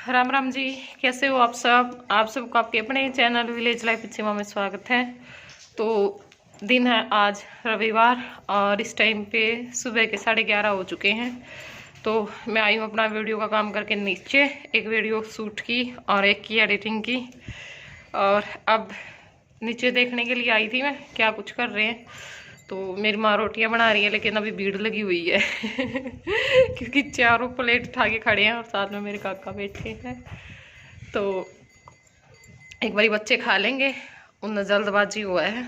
राम राम जी, कैसे हो आप सब। आप सबको आपके अपने चैनल विलेज लाइफ सिमा में स्वागत है। तो दिन है आज रविवार और इस टाइम पे सुबह के 11:30 हो चुके हैं। तो मैं आई हूँ अपना वीडियो का काम करके नीचे, एक वीडियो शूट की और एक की एडिटिंग की, और अब नीचे देखने के लिए आई थी मैं क्या कुछ कर रहे हैं। तो मेरी माँ रोटियां बना रही है, लेकिन अभी भीड़ लगी हुई है क्योंकि चारों प्लेट उठा के खड़े हैं और साथ में मेरे काका बैठे हैं। तो एक बारी बच्चे खा लेंगे, उन जल्दबाजी हुआ है,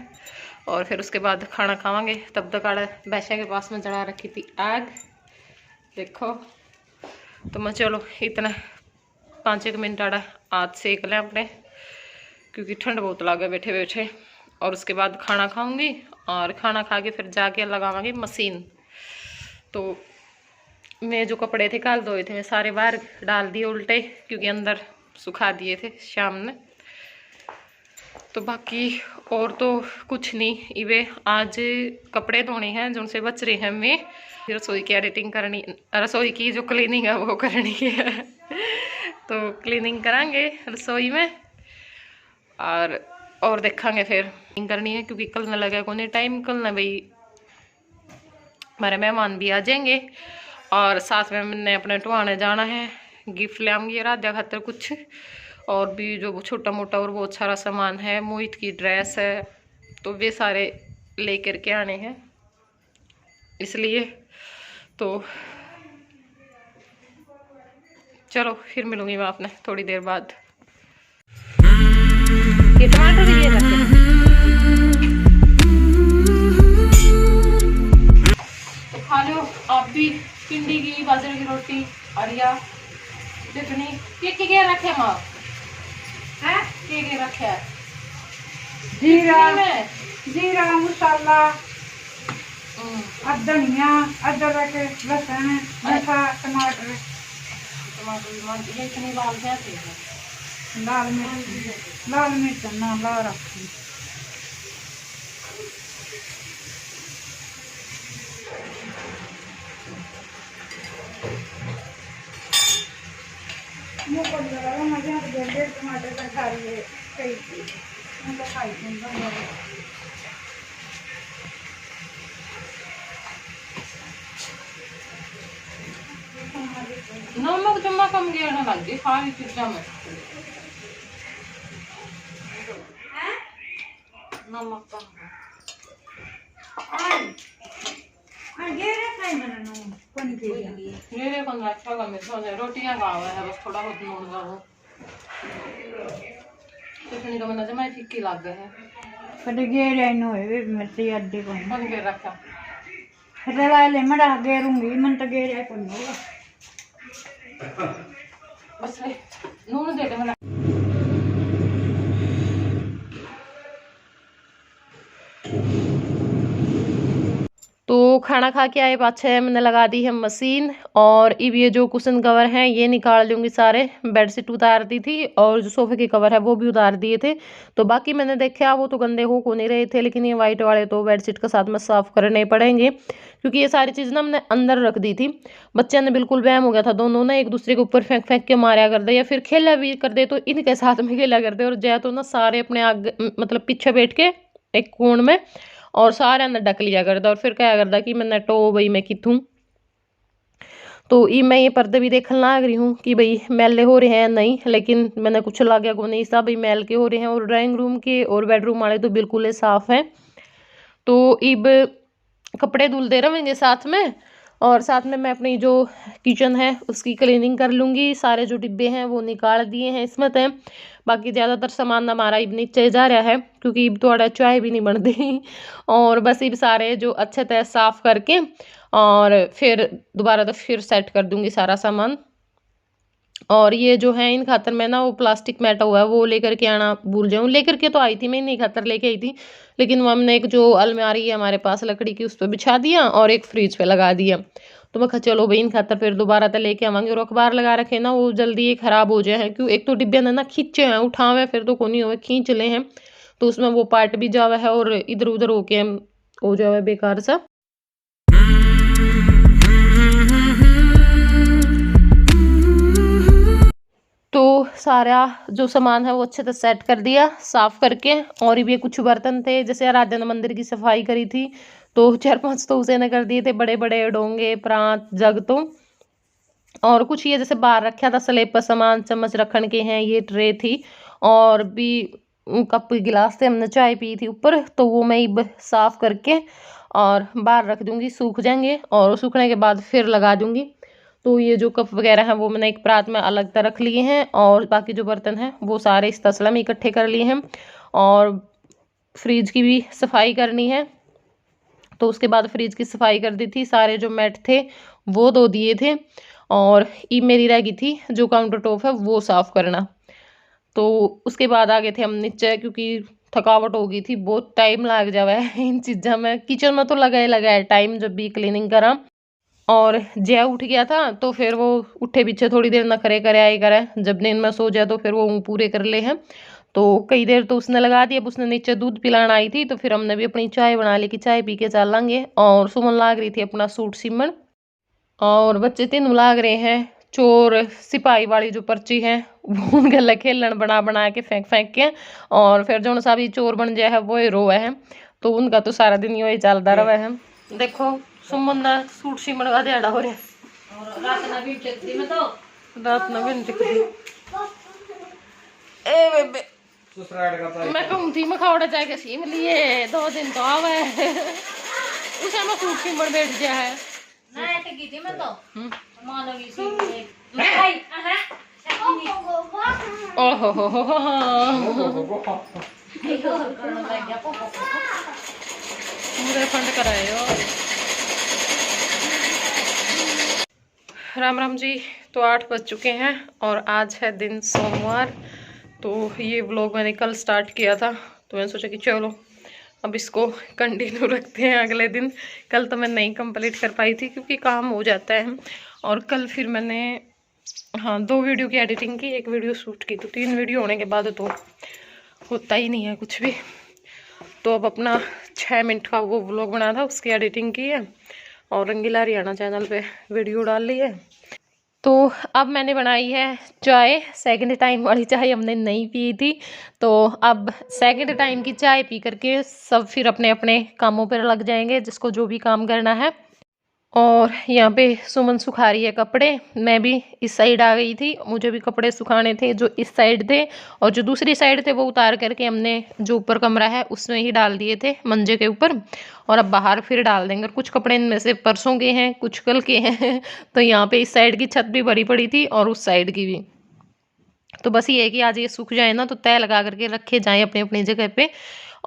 और फिर उसके बाद खाना खावांगे। तब तक आड़ा बैशा के पास में चढ़ा रखी थी आग, देखो। तो मैं चलो इतना 5-1 मिनट आड़ा आज सेक लें अपने, क्योंकि ठंड बहुत लगे बैठे बैठे। और उसके बाद खाना खाऊंगी, और खाना खा के फिर जाके लगावांगे मशीन। तो मैं जो कपड़े थे कल धोए थे, मैं सारे बाहर डाल दिए उल्टे, क्योंकि अंदर सुखा दिए थे शाम में। तो बाकी और तो कुछ नहीं, इवे आज कपड़े धोने हैं जो उनसे बच रहे हैं। मैं रसोई की एडिटिंग करनी, रसोई की जो क्लीनिंग है वो करनी है तो क्लीनिंग करांगे रसोई में, और देखेंगे फिर करनी है, क्योंकि कल न लगा कोई टाइम, कल ना भाई हमारे मेहमान भी आ जाएंगे। और साथ में मैंने अपने टुहाने जाना है, गिफ्ट ले आऊँगी राधा खातर कुछ, और भी जो छोटा मोटा और बहुत सारा सामान है, मोहित की ड्रेस है, तो वे सारे ले करके आने हैं इसलिए। तो चलो फिर मिलूंगी मैं आपने थोड़ी देर बाद। ये टमाटर भी ये रखे तो खा लो आप भी, भिंडी की बाजरे की रोटी अरिया चटनी। के रखे माँ है, के रखे है? जीरा मसाला, धनिया, अदरक, लहसुन, मीठा, टमाटर ये इतनी लाल कैसे है? लाल मिर्च ना ला रखी। टमाटर का खा रही है खाई नमक जमा कम गया ना लग गई सारी चीज़ों में। नमक कम मेरे को अच्छा का मेरे रोटियां खावा है, बस थोड़ा बहुत नून का वो चटनी का बना जमा फीकी लग गया है। कटे गेरे नो है मिर्ची अड्डी को बन के रखा रला ले मड़ा गेरूंगी मन तो गेरे को होगा बस नून दे दे मला। तो खाना खा के आए पाछे मैंने लगा दी है मशीन, और अब ये जो कुशन कवर हैं ये निकाल लूँगी सारे। बेडशीट उतार दी थी और जो सोफे के कवर है वो भी उतार दिए थे। तो बाकी मैंने देखा वो तो गंदे हो नहीं रहे थे, लेकिन ये वाइट वाले तो बेडशीट के साथ में साफ़ करने पड़ेंगे, क्योंकि ये सारी चीज़ ना मैंने अंदर रख दी थी। बच्चे ने बिल्कुल वहम हो गया था, दोनों ना एक दूसरे के ऊपर फेंक फेंक के मारा कर दे, या फिर खेला भी कर दे तो इनके साथ में खेला कर दे, और जय तो ना सारे अपने आगे मतलब पीछे बैठ के एक कोण में और सारे अंदर ढक लिया करता, और फिर क्या करता कि मैं नेटो भाई मैं कितूँ। तो मैं ये पर्दे भी देखने लग रही हूँ कि भाई मैले हो रहे हैं नहीं, लेकिन मैंने कुछ ला गया को नहीं सा भाई मैल के हो रहे हैं। और ड्राइंग रूम के और बेडरूम वाले तो बिल्कुल ही साफ़ हैं। तो अब कपड़े धुल दे रहेंगे साथ में, और साथ में मैं अपनी जो किचन है उसकी क्लीनिंग कर लूँगी। सारे जो डिब्बे हैं वो निकाल दिए हैं इसमें थे, बाकी ज़्यादातर सामान हमारा इब नीचे जा रहा है, क्योंकि इब थोड़ा चाय भी नहीं बनती और बस इब सारे जो अच्छे तरह साफ़ करके और फिर दोबारा तो फिर सेट कर दूँगी सारा सामान। और ये जो है इन खातर मैं ना वो प्लास्टिक मैटा हुआ है वो लेकर के आना भूल जाऊँ, लेकर के तो आई थी मैं, नहीं खातर लेके आई थी, लेकिन वो हमने एक जो अलमारी है हमारे पास लकड़ी की उस पर बिछा दिया और एक फ्रिज पे लगा दिया। तो मैं कहा चलो भाई इन खातर फिर दोबारा तो लेके आवांगे। और अखबार लगा रखे ना वो जल्दी ये खराब हो जाए, क्यों एक तो डिब्बे ने ना खींचे हैं, उठावे फिर तो कोनी हुए खींच ले हैं, तो उसमें वो पार्ट भी जावा है और इधर उधर होके हो जावे बेकार सा। सारा जो सामान है वो अच्छे से सेट कर दिया साफ करके। और ये कुछ बर्तन थे, जैसे आराधना मंदिर की सफाई करी थी तो 4-5 तो उसे ने कर दिए थे, बड़े बड़े डोंगे प्रांत जग तो। और कुछ ये जैसे बाहर रखा था स्लेब पर सामान, चम्मच रखने के हैं, ये ट्रे थी और भी कप गिलास थे, हमने चाय पी थी ऊपर, तो वो मैं साफ करके और बाहर रख दूंगी, सूख जाएंगे और सूखने के बाद फिर लगा दूंगी। तो ये जो कप वगैरह हैं वो मैंने एक परात में अलग तरह रख लिए हैं और बाकी जो बर्तन हैं वो सारे इस तसला में इकट्ठे कर लिए हैं। और फ्रिज की भी सफाई करनी है, तो उसके बाद फ्रिज की सफाई कर दी थी, सारे जो मैट थे वो धो दिए थे। और ये मेरी रह गई थी जो काउंटर टॉप है वो साफ़ करना। तो उसके बाद आ गए थे हम नीचे, क्योंकि थकावट हो गई थी, बहुत टाइम लग जावा है इन चीज़ों में। किचन में तो लगा है टाइम जब भी क्लीनिंग करा। और जय उठ गया था तो फिर वो उठे पीछे थोड़ी देर नखरे करे आए करे, जब नींद में सो जाए तो फिर वो पूरे कर ले हैं। तो कई देर तो उसने लगा दी। अब उसने नीचे दूध पिलाना आई थी तो फिर हमने भी अपनी चाय बना ली कि चाय पी के चलेंगे। और सुमन लाग रही थी अपना सूट सिमण, और बच्चे तीनों लाग रहे हैं चोर सिपाही वाली जो पर्ची है वो उनके लिए खेलन बना बना के फेंक फेंक के। और फिर जो सा भी चोर बन जाए है वो ही रोए है, तो उनका तो सारा दिन यही चलता रहा है। देखो सुमन का सूट सिमण का दिहाड़ा हो रहा है, रात ना भी दिखती ए बेबे। मैं कहूँ थी मैं खावड़ा जाके सीम लिए 2 दिन तो आवे उसे मैं सूट सिमण बैठ गया है ना की थी मैं तो मानवी सी ओहो पूरे फंड कराए हो। राम राम जी। तो 8 बज चुके हैं और आज है दिन सोमवार। तो ये व्लॉग मैंने कल स्टार्ट किया था, तो मैंने सोचा कि चलो अब इसको कंटिन्यू रखते हैं अगले दिन। कल तो मैं नहीं कंप्लीट कर पाई थी क्योंकि काम हो जाता है। और कल फिर मैंने 2 वीडियो की एडिटिंग की, 1 वीडियो शूट की, तो 3 वीडियो होने के बाद तो होता ही नहीं है कुछ भी। तो अब अपना 6 मिनट का वो व्लॉग बना था, उसकी एडिटिंग की है और रंगीला हरियाणा चैनल पे वीडियो डाल ली है। तो अब मैंने बनाई है चाय, सेकंड टाइम वाली चाय हमने नहीं पी थी। तो अब सेकंड टाइम की चाय पी करके सब फिर अपने अपने कामों पर लग जाएंगे, जिसको जो भी काम करना है। और यहाँ पे सुमन सुखा रही है कपड़े, मैं भी इस साइड आ गई थी, मुझे भी कपड़े सुखाने थे जो इस साइड थे, और जो दूसरी साइड थे वो उतार करके हमने जो ऊपर कमरा है उसमें ही डाल दिए थे मंजे के ऊपर। और अब बाहर फिर डाल देंगे। और कुछ कपड़े इनमें से परसों के हैं, कुछ कल के हैं तो यहाँ पे इस साइड की छत भी भरी पड़ी थी और उस साइड की भी। तो बस ये है कि आज ये सूख जाए ना तो तय लगा करके रखे जाएँ अपनी अपनी जगह पे।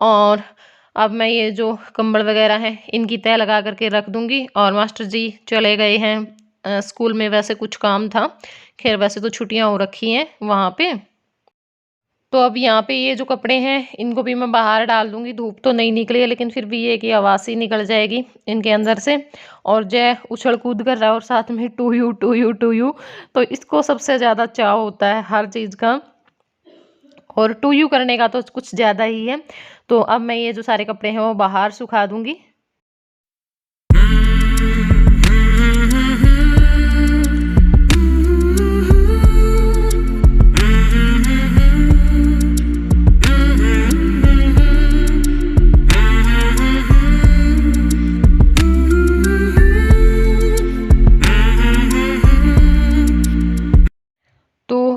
और अब मैं ये जो कंबल वगैरह हैं इनकी तय लगा करके रख दूंगी। और मास्टर जी चले गए हैं स्कूल में, वैसे कुछ काम था, खैर वैसे तो छुट्टियां हो रखी हैं वहाँ पे। तो अब यहाँ पे ये जो कपड़े हैं इनको भी मैं बाहर डाल दूंगी। धूप तो नहीं निकली है लेकिन फिर भी ये कि आवाज़ ही निकल जाएगी इनके अंदर से। और जय उछल कूद कर रहा है और साथ में to you to you to you, तो इसको सबसे ज़्यादा चाव होता है हर चीज़ का, और टू यू करने का तो कुछ ज़्यादा ही है। तो अब मैं ये जो सारे कपड़े हैं वो बाहर सुखा दूंगी।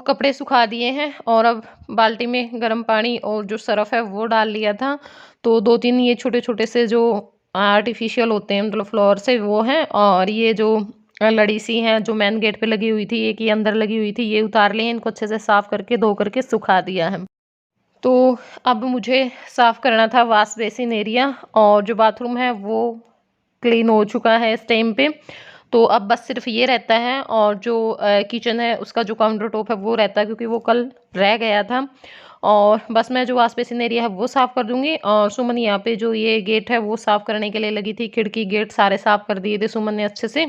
कपड़े सुखा दिए हैं और अब बाल्टी में गर्म पानी और जो सरफ है वो डाल लिया था। तो 2-3 ये छोटे छोटे से जो आर्टिफिशियल होते हैं मतलब फ्लावर से वो हैं, और ये जो लड़ी सी हैं जो मेन गेट पे लगी हुई थी, एक ही अंदर लगी हुई थी, ये उतार लिए। इनको अच्छे से साफ करके धो करके सुखा दिया है। तो अब मुझे साफ करना था वॉश बेसिन एरिया, और जो बाथरूम है वो क्लीन हो चुका है इस टाइम पे। तो अब बस सिर्फ ये रहता है, और जो किचन है उसका जो काउंटर टॉप है वो रहता है क्योंकि वो कल रह गया था। और बस मैं जो वॉश बेसिन एरिया है वो साफ़ कर दूंगी। और सुमन यहाँ पे जो ये गेट है वो साफ़ करने के लिए लगी थी, खिड़की गेट सारे साफ़ कर दिए थे सुमन ने अच्छे से।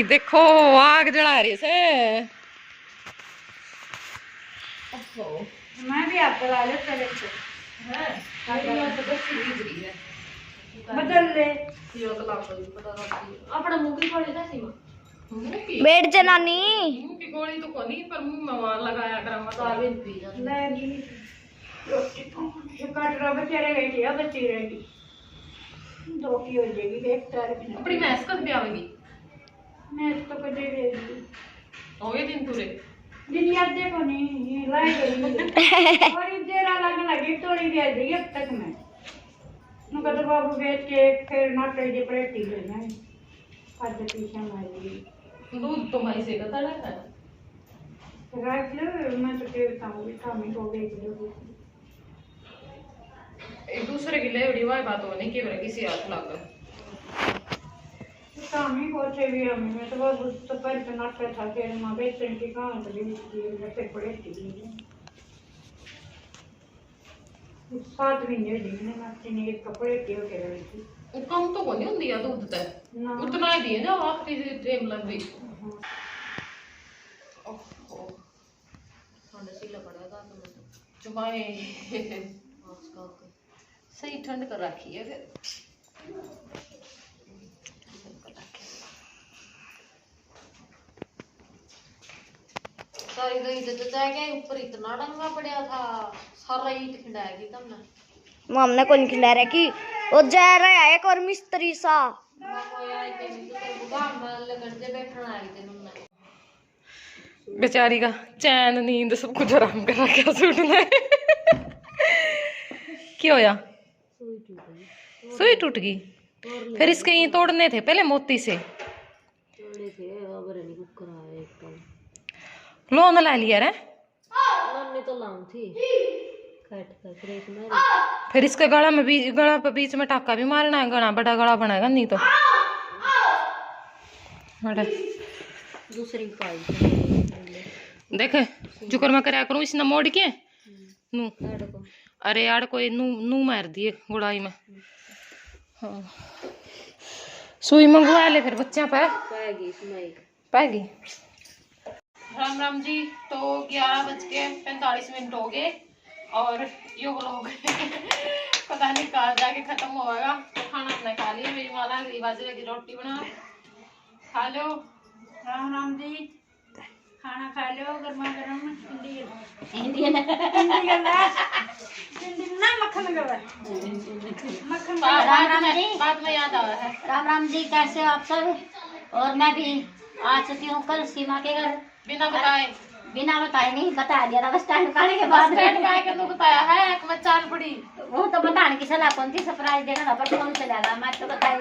देखो आग जला रही से। मैं भी आपको ला ले चले बदल ले अपना मुंह की गोली था सीमा बैठ जनानी मुंह की गोली तो कोनी पर मुंह में वहां लगाया कर मसाले पी जा ले दी रोटी तो काट रहा बेचारे गई थी अब बची रहेगी 2 की हो जाएगी 1 तारीख में अपनी मैस कब भी आवेगी मैं तो को दे देगी हो गए दिन पूरे दिन याद देखो नहीं ये लाई गई और ये देरा लगने लगी थोड़ी देर देगी अब तक मैं नु कदर बाबू बेच के फिर नाटे जे परेटी ले ना आज पीछे मारी दूध तो भाई से कता लगता है रात लो मैं तो देता हूँ खामी हो गई जो एक दूसरे की लेवड़ी वाई बात होने की बरे किसी हाथ लगा खामी होते भी हमें मैं तो बाबू तो पर तो नाटे था फिर मां बेचने की कहां तो भी फिर परेटी ले 7 महीने दिखने नाते ने एक कपड़े के हो रही थी कम तो कोनी हुंदी है दूध ते ना उतना ही दिए ना आखिरी टाइम लग गई ओहो ठंड सी लग पड़ेगा तो चुपाए सही ठंड कर रखी है फिर सारी गई तो जाएगा ऊपर इतना डंगा पड़ा था सारा ईट खिंडाएगी तुमने हमने कौन खिला रहा कि वो जा रहा है एक और मिस्त्री सा बेचारी का चैन नींद सब कुछ आराम कर रखा सूटने क्या होया सुई टूट गई फिर इसके ये तोड़ने थे पहले मोती से लोन ला लिया रे फिर इसके गला में गला पे बीच में टाका भी मारना है गला बड़ा गला बनाएगा नहीं तो दूसरी देख जुकर मैं कराया करूँ इसने मोड़ के नू अरे यार कोई नू नू मार दिए गुड़ाई में हाँ सुई मंगवा ले फिर बच्चा पाएगी राम राम जी तो 11:45 हो गए और यो लोग पता नहीं कहाँ जाके खत्म होगा तो खाना अपने खा लिया मेरी माला बाजरे की रोटी बना खा लो राम राम जी खाना खा लो गर्मा गर्म हिंदी ना मक्खन गवा मक्खन बाद में याद आया है राम राम जी कैसे हो आप सब और मैं भी आ चुकी हूँ कल सीमा के घर बिना बताए नहीं बता दिया था बस टाइम निकालने के बाद तो बताया है एक में चाल पड़ी वो तो बताने की सलाह कौन थी सरप्राइज देना था पर कौन चलेगा मैं तो बताई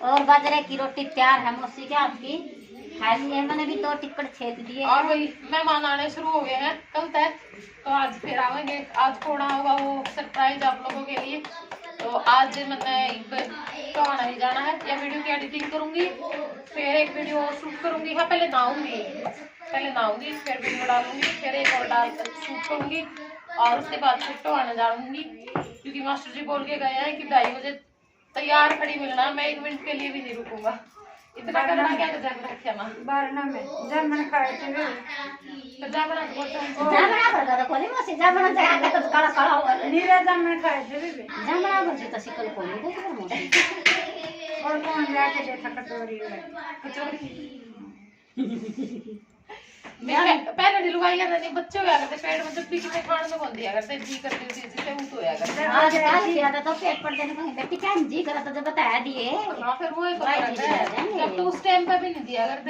और बाजरे की रोटी तैयार है मौसी के हाथ की खा लिए मैंने भी 2 टिक्कड़ छेद दिए और वही मेहमान आने शुरू हो गए हैं कल तक तो आज फिर आवेंगे आज थोड़ा होगा वो सरप्राइज आप लोगों के लिए तो आज मैंने तो आना ही जाना है या वीडियो की एडिटिंग करूंगी फिर एक वीडियो और शूट करूंगी हाँ पहले नहाऊंगी फिर वीडियो डालूंगी फिर एक और डाल शूट करूंगी और उसके बाद फिर तो आने जाऊंगी क्योंकि मास्टर जी बोल के गए हैं कि 2:30 बजे तैयार खड़ी मिलना मैं 1 मिनट के लिए भी नहीं रुकूंगा इतना करना क्या जग रखे ना बारना में जामन खाए थे तो जामन जामना बरगा तो कोनी मौसी जामना जगह तो काला काला हो नीरा जामन खाए थे जामना बरगा तो सिकल कोनी देख रहा मौसी और कौन जाके देखा कटोरी में पहले दिलवाई करते नहीं बच्चे होया करते पेट में जब भी किसी खाने को कौन दिया करते जी करते उसी से वो तो होया करते आज याद तो पेट पर देने को बेटी क्या जी करा तो जब बताया दिए हां फिर वो ही तो करते हैं जब तो उस टाइम पे भी नहीं दिया करते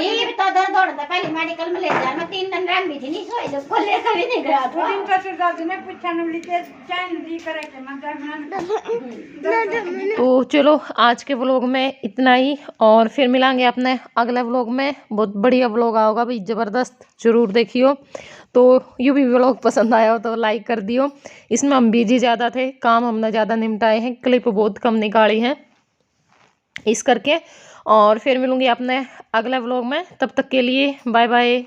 ये भी तो दौड़ता पहले मेडिकल में ले जा मैं 3 दिन रह भी थी नहीं सोई जब को लेकर भी नहीं गया था दिन का फिर दादी ने पूछा न लिखे चाय दी करे के मैं तो चलो आज के व्लॉग में इतना ही और फिर मिलांगे अपने अगले व्लॉग में बहुत बढ़िया व्लॉग आओगा भाई जबरदस्त जरूर देखियो तो यू भी व्लॉग पसंद आया हो तो लाइक कर दियो इसमें हम बिजी ज़्यादा थे काम हमने ज़्यादा निपटाए हैं क्लिप बहुत कम निकाली हैं इस करके और फिर मिलूंगी अपने अगले व्लॉग में तब तक के लिए बाय बाय।